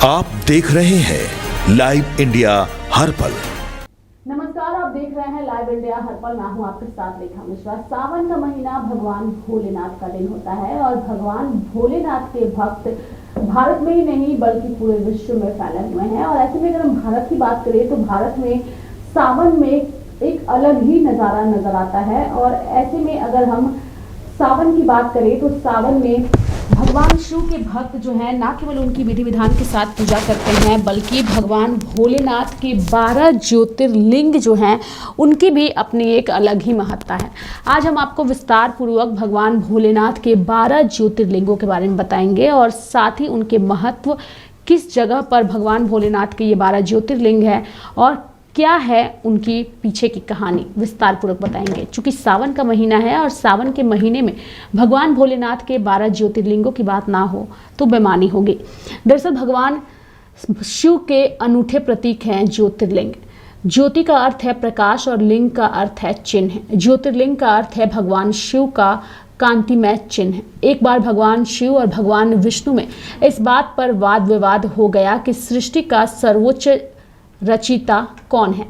आप देख रहे हैं लाइव इंडिया हर पल। नमस्कार, आप देख रहे हैं लाइव इंडिया हर पल। मैं हूं आपके साथ रेखा मिश्रा। सावन का महीना भगवान भोलेनाथ का दिन होता है और भगवान भोलेनाथ के भक्त भारत में ही नहीं बल्कि पूरे विश्व में फैले हुए हैं। और ऐसे में अगर हम भारत की बात करें तो भारत में सावन में एक अलग ही नज़ारा नजर आता है। और ऐसे में अगर हम सावन की बात करें तो सावन में भगवान शिव के भक्त जो हैं ना केवल उनकी विधि विधान के साथ पूजा करते हैं बल्कि भगवान भोलेनाथ के 12 ज्योतिर्लिंग जो हैं उनकी भी अपनी एक अलग ही महत्ता है। आज हम आपको विस्तार पूर्वक भगवान भोलेनाथ के 12 ज्योतिर्लिंगों के बारे में बताएंगे और साथ ही उनके महत्व, किस जगह पर भगवान भोलेनाथ के ये 12 ज्योतिर्लिंग है और क्या है उनकी पीछे की कहानी, विस्तार पूर्वक बताएंगे। चूंकि सावन का महीना है और सावन के महीने में भगवान भोलेनाथ के 12 ज्योतिर्लिंगों की बात ना हो तो बेमानी होगी। दरअसल भगवान शिव के अनूठे प्रतीक हैं ज्योतिर्लिंग। ज्योति का अर्थ है प्रकाश और लिंग का अर्थ है चिन्ह। ज्योतिर्लिंग का अर्थ है भगवान शिव का कांतिमय चिन्ह। एक बार भगवान शिव और भगवान विष्णु में इस बात पर वाद विवाद हो गया कि सृष्टि का सर्वोच्च रचयिता कौन है।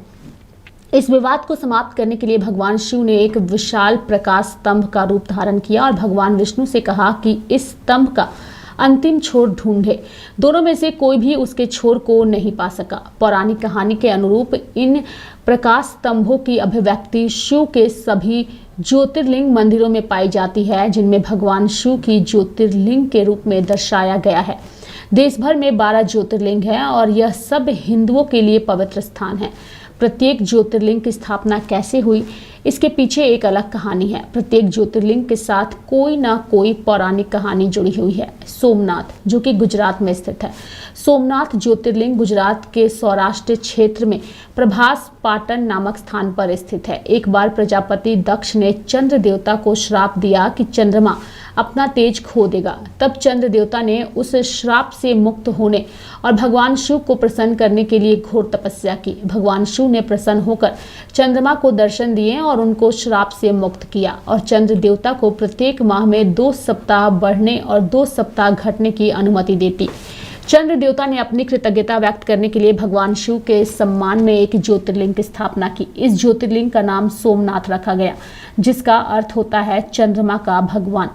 इस विवाद को समाप्त करने के लिए भगवान शिव ने एक विशाल प्रकाश स्तंभ का रूप धारण किया और भगवान विष्णु से कहा कि इस स्तंभ का अंतिम छोर ढूंढे। दोनों में से कोई भी उसके छोर को नहीं पा सका। पौराणिक कहानी के अनुरूप इन प्रकाश स्तंभों की अभिव्यक्ति शिव के सभी ज्योतिर्लिंग मंदिरों में पाई जाती है, जिनमें भगवान शिव की ज्योतिर्लिंग के रूप में दर्शाया गया है। देश भर में 12 ज्योतिर्लिंग हैं और यह सब हिंदुओं के लिए पवित्र स्थान है। प्रत्येक ज्योतिर्लिंग की स्थापना कैसे हुई, इसके पीछे एक अलग कहानी है। प्रत्येक ज्योतिर्लिंग के साथ कोई ना कोई पौराणिक कहानी जुड़ी हुई है। सोमनाथ, जो कि गुजरात में स्थित है। सोमनाथ ज्योतिर्लिंग गुजरात के सौराष्ट्र क्षेत्र में प्रभास पाटन नामक स्थान पर स्थित है। एक बार प्रजापति दक्ष ने चंद्र देवता को श्राप दिया कि चंद्रमा अपना तेज खो देगा। तब चंद्र देवता ने उस श्राप से मुक्त होने और भगवान शिव को प्रसन्न करने के लिए घोर तपस्या की। भगवान शिव ने प्रसन्न होकर चंद्रमा को दर्शन दिए और उनको श्राप से मुक्त किया और चंद्र देवता को प्रत्येक माह में 2 सप्ताह बढ़ने और 2 सप्ताह घटने की अनुमति देती। चंद्र देवता ने अपनी कृतज्ञता व्यक्त करने के लिए भगवान शिव के सम्मान में एक ज्योतिर्लिंग की स्थापना की। इस ज्योतिर्लिंग का नाम सोमनाथ रखा गया, जिसका अर्थ होता है चंद्रमा का भगवान।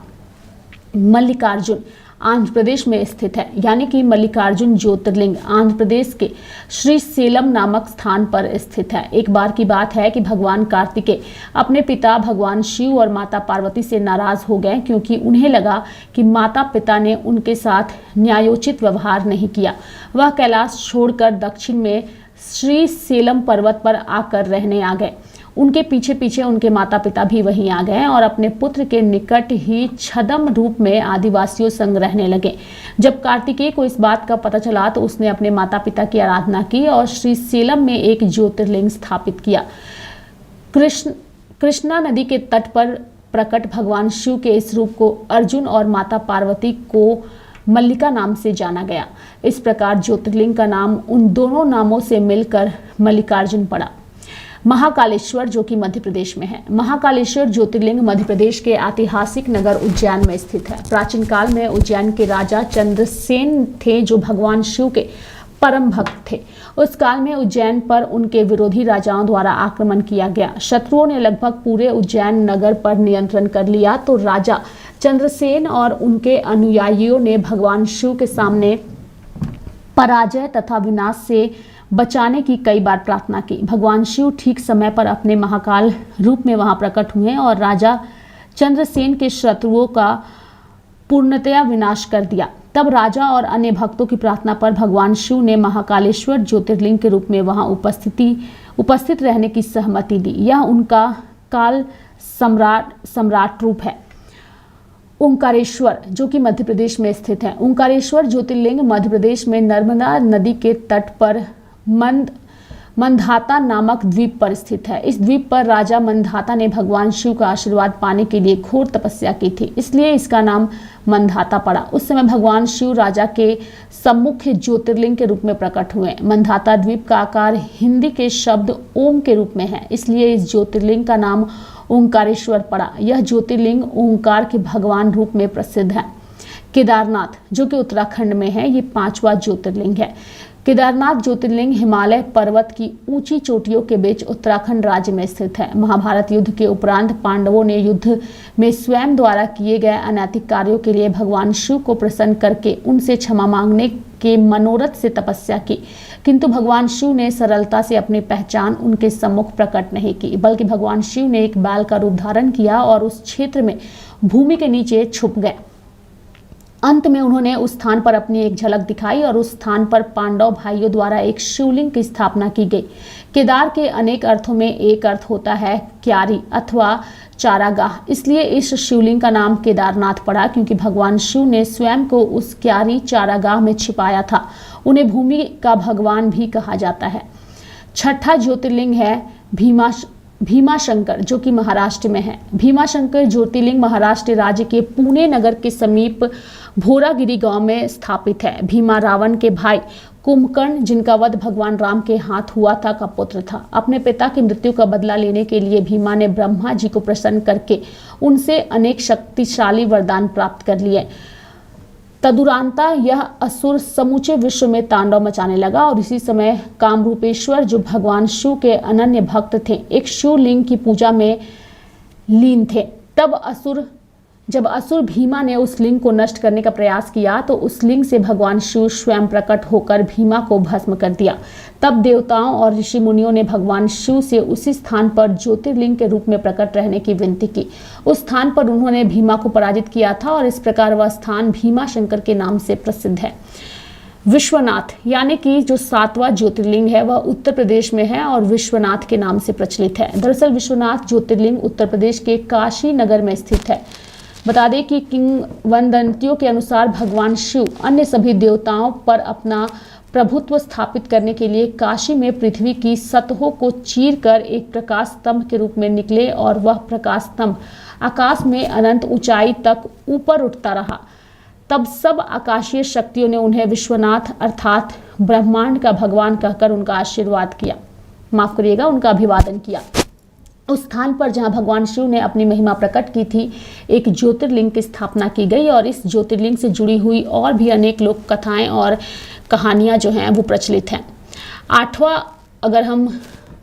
मल्लिकार्जुन आंध्र प्रदेश में स्थित है, यानी कि मल्लिकार्जुन ज्योतिर्लिंग आंध्र प्रदेश के श्री सेलम नामक स्थान पर स्थित है। एक बार की बात है कि भगवान कार्तिकेय अपने पिता भगवान शिव और माता पार्वती से नाराज हो गए, क्योंकि उन्हें लगा कि माता पिता ने उनके साथ न्यायोचित व्यवहार नहीं किया। वह कैलाश छोड़कर दक्षिण में श्री सेलम पर्वत पर आकर रहने आ गए। उनके पीछे पीछे उनके माता पिता भी वहीं आ गए और अपने पुत्र के निकट ही छद्म रूप में आदिवासियों संग रहने लगे। जब कार्तिकेय को इस बात का पता चला तो उसने अपने माता पिता की आराधना की और श्री सेलम में एक ज्योतिर्लिंग स्थापित किया। कृष्णा नदी के तट पर प्रकट भगवान शिव के इस रूप को अर्जुन और माता पार्वती को मल्लिका नाम से जाना गया। इस प्रकार ज्योतिर्लिंग का नाम उन दोनों नामों से मिलकर मल्लिकार्जुन पड़ा। महाकालेश्वर, जो कि मध्य प्रदेश में है। महाकालेश्वर ज्योतिर्लिंग मध्य प्रदेश के ऐतिहासिक नगर उज्जैन में स्थित है। प्राचीन काल में उज्जैन के राजा चंद्रसेन थे, जो भगवान शिव के परम भक्त थे। उस काल में उज्जैन पर उनके विरोधी राजाओं द्वारा आक्रमण किया गया। शत्रुओं ने लगभग पूरे उज्जैन नगर पर नियंत्रण कर लिया तो राजा चंद्रसेन और उनके अनुयायियों ने भगवान शिव के सामने पराजय तथा विनाश से बचाने की कई बार प्रार्थना की। भगवान शिव ठीक समय पर अपने महाकाल रूप में वहां प्रकट हुए और राजा चंद्रसेन के शत्रुओं का पूर्णतया विनाश कर दिया। तब राजा और अन्य भक्तों की प्रार्थना पर भगवान शिव ने महाकालेश्वर ज्योतिर्लिंग के रूप में वहां उपस्थित रहने की सहमति दी। यह उनका काल सम्राट रूप है। ओंकारेश्वर, जो कि मध्य प्रदेश में स्थित है। ओंकारेश्वर ज्योतिर्लिंग मध्य प्रदेश में नर्मदा नदी के तट पर मंधाता नामक द्वीप पर स्थित है। इस द्वीप पर राजा मंधाता ने भगवान शिव का आशीर्वाद पाने के लिए घोर तपस्या की थी, इसलिए इसका नाम मंधाता पड़ा। उस समय भगवान शिव राजा के सम्मुख ज्योतिर्लिंग के रूप में प्रकट हुए। मंधाता द्वीप का आकार हिंदी के शब्द ओम के रूप में है, इसलिए इस ज्योतिर्लिंग का नाम ओंकारेश्वर पड़ा। यह ज्योतिर्लिंग ओंकार के भगवान रूप में प्रसिद्ध है। केदारनाथ जो कि उत्तराखंड में है, ये 5वां ज्योतिर्लिंग है। केदारनाथ ज्योतिर्लिंग हिमालय पर्वत की ऊंची चोटियों के बीच उत्तराखंड राज्य में स्थित है। महाभारत युद्ध के उपरांत पांडवों ने युद्ध में स्वयं द्वारा किए गए अनैतिक कार्यों के लिए भगवान शिव को प्रसन्न करके उनसे क्षमा मांगने के मनोरथ से तपस्या की, किंतु भगवान शिव ने सरलता से अपनी पहचान उनके सम्मुख प्रकट नहीं की, बल्कि भगवान शिव ने एक बैल का रूप धारण किया और उस क्षेत्र में भूमि के नीचे छुप गए। अंत में उन्होंने उस स्थान पर अपनी एक झलक दिखाई और उस स्थान पर पांडव भाइयों द्वारा एक शिवलिंग की स्थापना की गई। केदार के अनेक अर्थों में एक अर्थ होता है क्यारी अथवा चारागाह, इसलिए इस शिवलिंग का नाम केदारनाथ पड़ा, क्योंकि भगवान शिव ने स्वयं को उस क्यारी चारागाह में छिपाया था। उन्हें भूमि का भगवान भी कहा जाता है। छठा ज्योतिर्लिंग है भीमाशंकर जो कि महाराष्ट्र में है। भीमाशंकर ज्योतिर्लिंग महाराष्ट्र राज्य के पुणे नगर के समीप भोरागिरी गांव में स्थापित है। भीमा रावण के भाई कुंभकर्ण, जिनका वध भगवान राम के हाथ हुआ था, का पुत्र था। अपने पिता की मृत्यु का बदला लेने के लिए भीमा ने ब्रह्मा जी को प्रसन्न करके उनसे अनेक शक्तिशाली वरदान प्राप्त कर लिए। तदुरांता यह असुर समूचे विश्व में तांडव मचाने लगा और इसी समय कामरूपेश्वर जो भगवान शिव के अनन्य भक्त थे, एक शिवलिंग की पूजा में लीन थे। जब असुर भीमा ने उस लिंग को नष्ट करने का प्रयास किया तो उस लिंग से भगवान शिव स्वयं प्रकट होकर भीमा को भस्म कर दिया। तब देवताओं और ऋषि मुनियों ने भगवान शिव से उसी स्थान पर ज्योतिर्लिंग के रूप में प्रकट रहने की विनती की। उस स्थान पर उन्होंने भीमा को पराजित किया था और इस प्रकार वह स्थान भीमाशंकर के नाम से प्रसिद्ध है। विश्वनाथ यानी कि जो 7वां ज्योतिर्लिंग है वह उत्तर प्रदेश में है और विश्वनाथ के नाम से प्रचलित है। दरअसल विश्वनाथ ज्योतिर्लिंग उत्तर प्रदेश के काशी नगर में स्थित है। बता दें कि किंवदंतियों के अनुसार भगवान शिव अन्य सभी देवताओं पर अपना प्रभुत्व स्थापित करने के लिए काशी में पृथ्वी की सतहों को चीरकर एक प्रकाश स्तंभ के रूप में निकले और वह प्रकाश स्तंभ आकाश में अनंत ऊंचाई तक ऊपर उठता रहा। तब सब आकाशीय शक्तियों ने उन्हें विश्वनाथ अर्थात ब्रह्मांड का भगवान कहकर उनका आशीर्वाद किया, माफ करिएगा, उनका अभिवादन किया। उस स्थान पर जहां भगवान शिव ने अपनी महिमा प्रकट की थी, एक ज्योतिर्लिंग की स्थापना की गई और इस ज्योतिर्लिंग से जुड़ी हुई और भी अनेक लोक कथाएं और कहानियां जो हैं वो प्रचलित हैं। 8वां अगर हम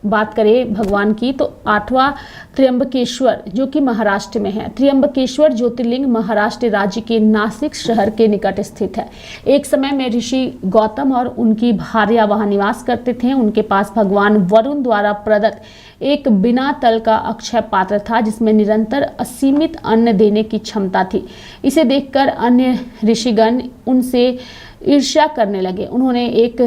बात करें भगवान की तो 8वां त्र्यंबकेश्वर जो कि महाराष्ट्र में है। त्र्यंबकेश्वर ज्योतिर्लिंग महाराष्ट्र राज्य के नासिक शहर के निकट स्थित है। एक समय में ऋषि गौतम और उनकी भार्या वहां निवास करते थे। उनके पास भगवान वरुण द्वारा प्रदत्त एक बिना तल का अक्षय पात्र था जिसमें निरंतर असीमित अन्न देने की क्षमता थी। इसे देखकर अन्य ऋषिगण उनसे ईर्ष्या करने लगे। उन्होंने एक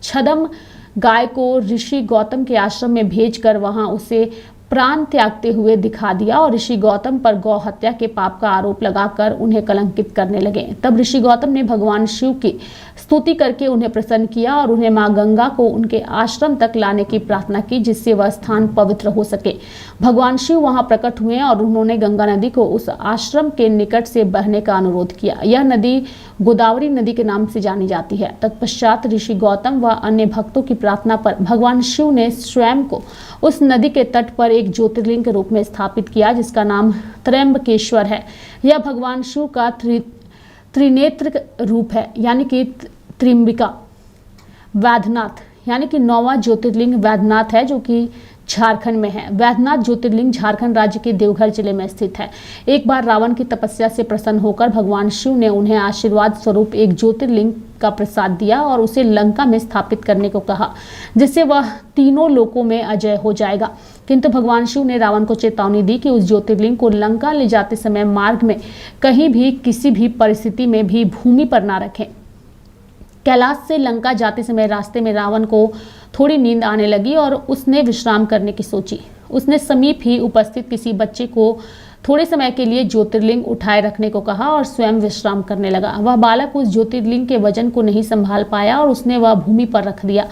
छद्म गाय को ऋषि गौतम के आश्रम में भेजकर वहां उसे प्राण त्यागते हुए दिखा दिया और ऋषि गौतम पर गौ हत्या के पाप का आरोप लगाकर उन्हें कलंकित करने लगे। तब ऋषि गौतम ने भगवान शिव की स्तुति करके उन्हें प्रसन्न किया और उन्हें मां गंगा को उनके आश्रम तक लाने की प्रार्थना की जिससे वह स्थान पवित्र हो सके। भगवान शिव वहां प्रकट हुए और उन्होंने गंगा नदी को उस आश्रम के निकट से बहने का अनुरोध किया। यह नदी गोदावरी नदी के नाम से जानी जाती है। तत्पश्चात ऋषि गौतम व अन्य भक्तों की प्रार्थना पर भगवान शिव ने स्वयं को उस नदी के तट पर एक ज्योतिर्लिंग के रूप में स्थापित किया जिसका नाम त्र्यंबकेश्वर है। यह भगवान शिव का त्रिनेत्र रूप है यानी कि त्रिंबिका। वैद्यनाथ यानी कि 9वां ज्योतिर्लिंग वैद्यनाथ है जो कि झारखंड में है। वैद्यनाथ ज्योतिर्लिंग झारखंड राज्य के देवघर जिले में स्थित है। एक बार रावण की तपस्या से प्रसन्न होकर भगवान शिव ने उन्हें आशीर्वाद स्वरूप एक ज्योतिर्लिंग का प्रसाद दिया और उसे लंका में स्थापित करने को कहा जिससे वह तीनों लोकों में अजय हो जाएगा। किंतु भगवान शिव ने रावण को चेतावनी दी कि उस ज्योतिर्लिंग को लंका ले जाते समय मार्ग में कहीं भी किसी भी परिस्थिति में भी भूमि पर ना रखें। कैलाश से लंका जाते समय रास्ते में रावण को थोड़ी नींद आने लगी और उसने विश्राम करने की सोची। उसने समीप ही उपस्थित किसी बच्चे को थोड़े समय के लिए ज्योतिर्लिंग उठाए रखने को कहा और स्वयं विश्राम करने लगा। वह बालक उस ज्योतिर्लिंग के वजन को नहीं संभाल पाया और उसने वह भूमि पर रख दिया।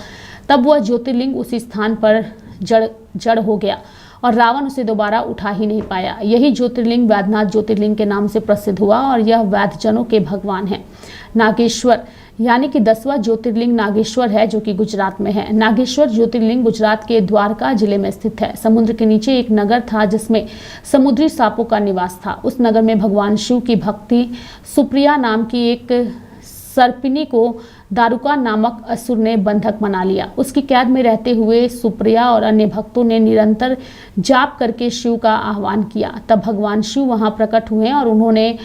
तब वह ज्योतिर्लिंग उसी स्थान पर जड़ हो गया और रावण उसे दोबारा उठा ही नहीं पाया। यही ज्योतिर्लिंग वैद्यनाथ ज्योतिर्लिंग के नाम से प्रसिद्ध हुआ और यह वैद्यजनों के भगवान हैं। नागेश्वर यानी कि 10वां ज्योतिर्लिंग नागेश्वर है, जो कि गुजरात में है। नागेश्वर ज्योतिर्लिंग गुजरात के द्वारका जिले में स्थित है। समुद्र के नीचे एक नगर था जिसमें समुद्री सांपों का निवास था। उस नगर में भगवान शिव की भक्ति सुप्रिया नाम की एक सर्पिनी को दारुका नामक असुर ने बंधक बना लिया। उसकी कैद में रहते हुए सुप्रिया और अन्य भक्तों ने निरंतर जाप करके शिव का आह्वान किया। तब भगवान शिव वहां प्रकट हुए और उन्होंने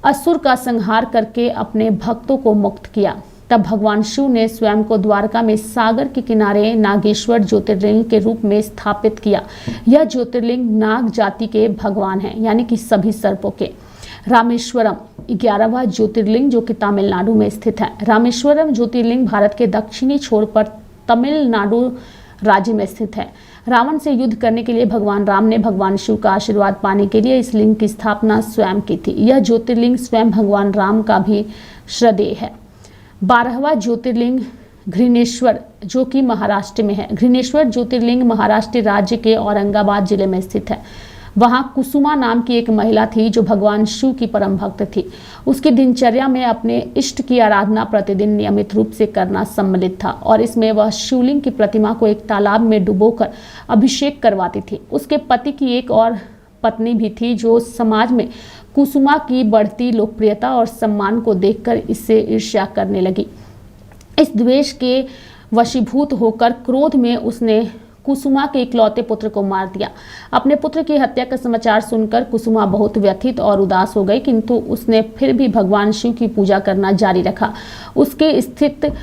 असुर का संहार करके अपने भक्तों को मुक्त किया। तब भगवान शिव ने स्वयं को द्वारका में सागर के किनारे नागेश्वर ज्योतिर्लिंग के रूप में स्थापित किया। यह ज्योतिर्लिंग नाग जाति के भगवान हैं, यानी कि सभी सर्पों के। रामेश्वरम 11वां ज्योतिर्लिंग, जो कि तमिलनाडु में स्थित है। रामेश्वरम ज्योतिर्लिंग भारत के दक्षिणी छोर पर तमिलनाडु राज्य में स्थित है। रावण से युद्ध करने के लिए भगवान राम ने भगवान शिव का आशीर्वाद पाने के लिए इस लिंग की स्थापना स्वयं की थी। यह ज्योतिर्लिंग स्वयं भगवान राम का भी श्रद्धेय है। 12वां ज्योतिर्लिंग घृणेश्वर, जो कि महाराष्ट्र में है। घृणेश्वर ज्योतिर्लिंग महाराष्ट्र राज्य के औरंगाबाद जिले में स्थित है। वहां कुसुमा नाम की एक महिला थी जो भगवान शिव की परम भक्त थी। उसकी दिनचर्या में अपने इष्ट की आराधना प्रतिदिन नियमित रूप से करना सम्मिलित था और इसमें वह शिवलिंग की प्रतिमा को एक तालाब में डुबोकर अभिषेक करवाती थी। उसके पति की एक और पत्नी भी थी जो समाज में कुसुमा की बढ़ती लोकप्रियता और सम्मान को देखकर इससे ईर्ष्या करने लगी। इस द्वेष के वशीभूत होकर क्रोध में उसने कुसुमा के इकलौते पुत्र को मार दिया। अपने पुत्र की हत्या का समाचार सुनकर कुसुमा बहुत व्यथित और उदास हो गई, किंतु उसने फिर भी भगवान शिव की पूजा करना जारी रखा। उसके स्थित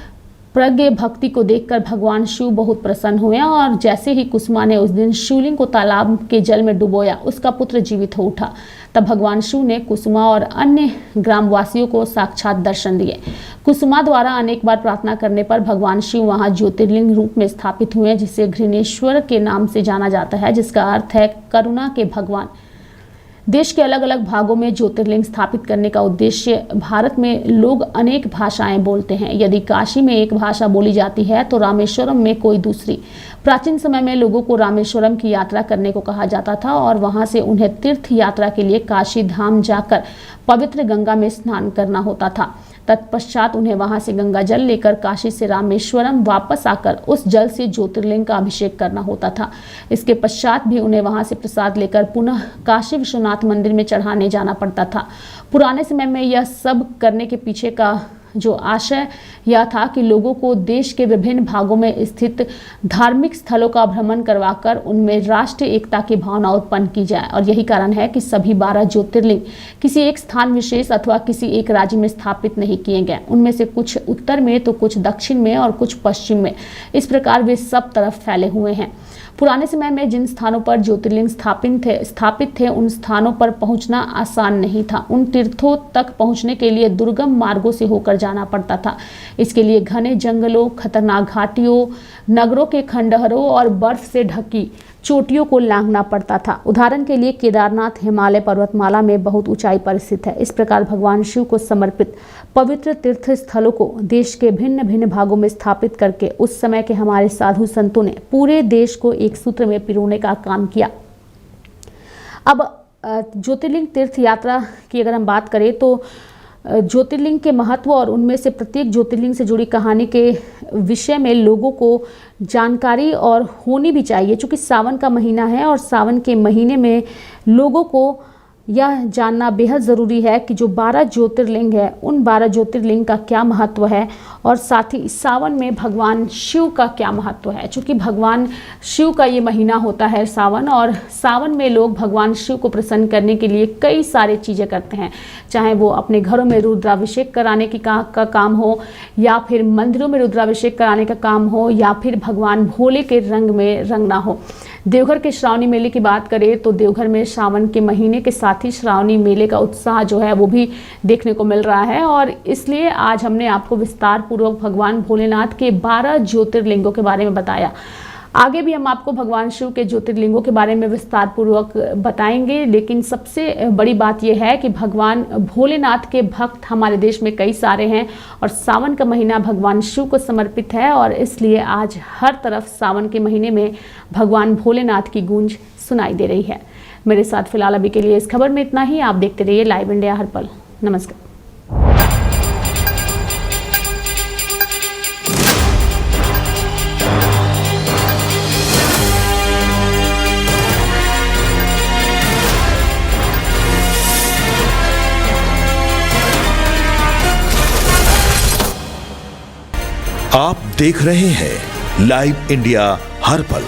प्रज्ञ भक्ति को देखकर भगवान शिव बहुत प्रसन्न हुए और जैसे ही कुसुमा ने उस दिन शिवलिंग को तालाब के जल में डुबोया, उसका पुत्र जीवित हो उठा। तब भगवान शिव ने कुसुमा और अन्य ग्रामवासियों को साक्षात दर्शन दिए। कुसुमा द्वारा अनेक बार प्रार्थना करने पर भगवान शिव वहां ज्योतिर्लिंग रूप में स्थापित हुए, जिसे घृणेश्वर के नाम से जाना जाता है, जिसका अर्थ है करुणा के भगवान। देश के अलग अलग भागों में ज्योतिर्लिंग स्थापित करने का उद्देश्य, भारत में लोग अनेक भाषाएं बोलते हैं। यदि काशी में एक भाषा बोली जाती है तो रामेश्वरम में कोई दूसरी। प्राचीन समय में लोगों को रामेश्वरम की यात्रा करने को कहा जाता था और वहां से उन्हें तीर्थ यात्रा के लिए काशी धाम जाकर पवित्र गंगा में स्नान करना होता था। तत्पश्चात उन्हें वहां से गंगा जल लेकर काशी से रामेश्वरम वापस आकर उस जल से ज्योतिर्लिंग का अभिषेक करना होता था। इसके पश्चात भी उन्हें वहां से प्रसाद लेकर पुनः काशी विश्वनाथ मंदिर में चढ़ाने जाना पड़ता था। पुराने समय में यह सब करने के पीछे का जो आशय यह था कि लोगों को देश के विभिन्न भागों में स्थित धार्मिक स्थलों का भ्रमण करवाकर उनमें राष्ट्रीय एकता की भावना उत्पन्न की जाए। और यही कारण है कि सभी 12 ज्योतिर्लिंग किसी एक स्थान विशेष अथवा किसी एक राज्य में स्थापित नहीं किए गए। उनमें से कुछ उत्तर में तो कुछ दक्षिण में और कुछ पश्चिम में। इस प्रकार वे सब तरफ फैले हुए हैं। पुराने समय में जिन स्थानों पर ज्योतिर्लिंग स्थापित थे उन स्थानों पर पहुंचना आसान नहीं था। उन तीर्थों तक पहुंचने के लिए दुर्गम मार्गों से होकर जाना पड़ता था। इसके लिए घने जंगलों, खतरनाक घाटियों, नगरों के खंडहरों और बर्फ से ढकी चोटियों को लांघना पड़ता था। उदाहरण के लिए केदारनाथ हिमालय पर्वतमाला में बहुत ऊंचाई पर स्थित है। इस प्रकार भगवान शिव को समर्पित पवित्र तीर्थ स्थलों को देश के भिन्न भिन्न भागों में स्थापित करके उस समय के हमारे साधु संतों ने पूरे देश को एक सूत्र में पिरोने का काम किया। अब ज्योतिर्लिंग तीर्थ यात्रा की अगर हम बात करें तो ज्योतिर्लिंग के महत्व और उनमें से प्रत्येक ज्योतिर्लिंग से जुड़ी कहानी के विषय में लोगों को जानकारी और होनी भी चाहिए। चूँकि सावन का महीना है और सावन के महीने में लोगों को यह जानना बेहद ज़रूरी है कि जो 12 ज्योतिर्लिंग है उन 12 ज्योतिर्लिंग का क्या महत्व है और साथ ही सावन में भगवान शिव का क्या महत्व है। चूँकि भगवान शिव का ये महीना होता है सावन, और सावन में लोग भगवान शिव को प्रसन्न करने के लिए कई सारे चीज़ें करते हैं, चाहे वो अपने घरों में रुद्राभिषेक कराने की का काम हो, या फिर मंदिरों में रुद्राभिषेक कराने का काम हो, या फिर भगवान भोले के रंग में रंगना हो। देवघर के श्रावणी मेले की बात करें तो देवघर में सावन के महीने के साथ ही श्रावणी मेले का उत्साह जो है वो भी देखने को मिल रहा है। और इसलिए आज हमने आपको विस्तार पूर्वक भगवान भोलेनाथ के 12 ज्योतिर्लिंगों के बारे में बताया। आगे भी हम आपको भगवान शिव के ज्योतिर्लिंगों के बारे में विस्तार पूर्वक बताएंगे, लेकिन सबसे बड़ी बात यह है कि भगवान भोलेनाथ के भक्त हमारे देश में कई सारे हैं और सावन का महीना भगवान शिव को समर्पित है, और इसलिए आज हर तरफ सावन के महीने में भगवान भोलेनाथ की गूंज सुनाई दे रही है। मेरे साथ फिलहाल अभी के लिए इस खबर में इतना ही। आप देखते रहिए लाइव इंडिया हर पल। नमस्कार। आप देख रहे हैं लाइव इंडिया हर पल।